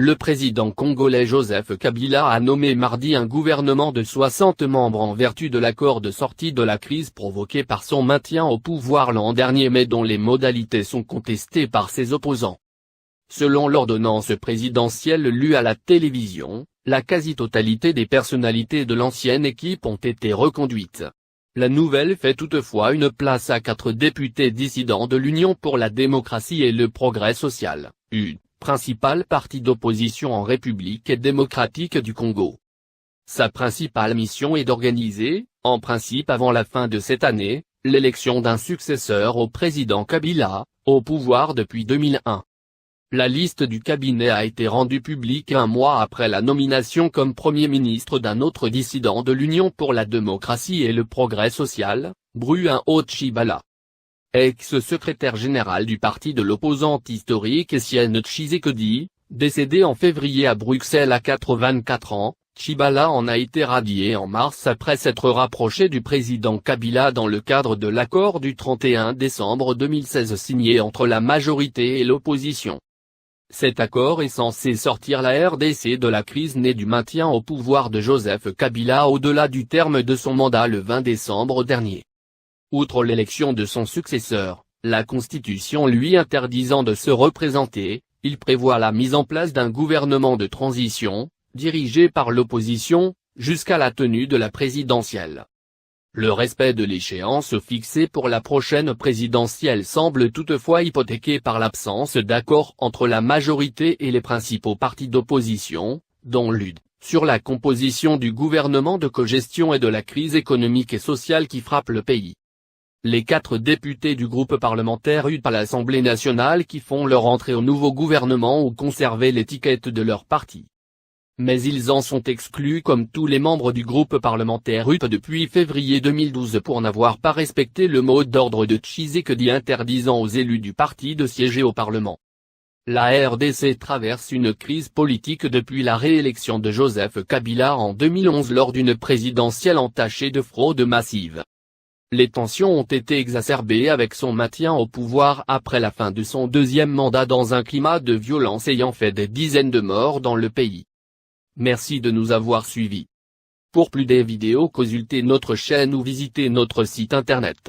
Le président congolais Joseph Kabila a nommé mardi un gouvernement de 60 membres en vertu de l'accord de sortie de la crise provoquée par son maintien au pouvoir l'an dernier mais dont les modalités sont contestées par ses opposants. Selon l'ordonnance présidentielle lue à la télévision, la quasi-totalité des personnalités de l'ancienne équipe ont été reconduites. La nouvelle fait toutefois une place à 4 députés dissidents de l'Union pour la démocratie et le progrès social, UDP, principal parti d'opposition en République démocratique du Congo. Sa principale mission est d'organiser, en principe avant la fin de cette année, l'élection d'un successeur au président Kabila, au pouvoir depuis 2001. La liste du cabinet a été rendue publique un mois après la nomination comme Premier ministre d'un autre dissident de l'Union pour la démocratie et le progrès social, Bruno Tshibala. Ex-secrétaire général du parti de l'opposante historique Etienne Tshisekedi, décédé en février à Bruxelles à 84 ans, Tshibala en a été radié en mars après s'être rapproché du président Kabila dans le cadre de l'accord du 31 décembre 2016 signé entre la majorité et l'opposition. Cet accord est censé sortir la RDC de la crise née du maintien au pouvoir de Joseph Kabila au-delà du terme de son mandat le 20 décembre dernier. Outre l'élection de son successeur, la Constitution lui interdisant de se représenter, il prévoit la mise en place d'un gouvernement de transition, dirigé par l'opposition, jusqu'à la tenue de la présidentielle. Le respect de l'échéance fixée pour la prochaine présidentielle semble toutefois hypothéqué par l'absence d'accord entre la majorité et les principaux partis d'opposition, dont l'UDP, sur la composition du gouvernement de cogestion et de la crise économique et sociale qui frappe le pays. Les 4 députés du groupe parlementaire UDP à l'Assemblée nationale qui font leur entrée au nouveau gouvernement ont conservé l'étiquette de leur parti. Mais ils en sont exclus comme tous les membres du groupe parlementaire UDP depuis février 2012 pour n'avoir pas respecté le mot d'ordre de Tshisekedi interdisant aux élus du parti de siéger au Parlement. La RDC traverse une crise politique depuis la réélection de Joseph Kabila en 2011 lors d'une présidentielle entachée de fraude massive. Les tensions ont été exacerbées avec son maintien au pouvoir après la fin de son deuxième mandat dans un climat de violence ayant fait des dizaines de morts dans le pays. Merci de nous avoir suivis. Pour plus de vidéos consultez notre chaîne ou visitez notre site internet.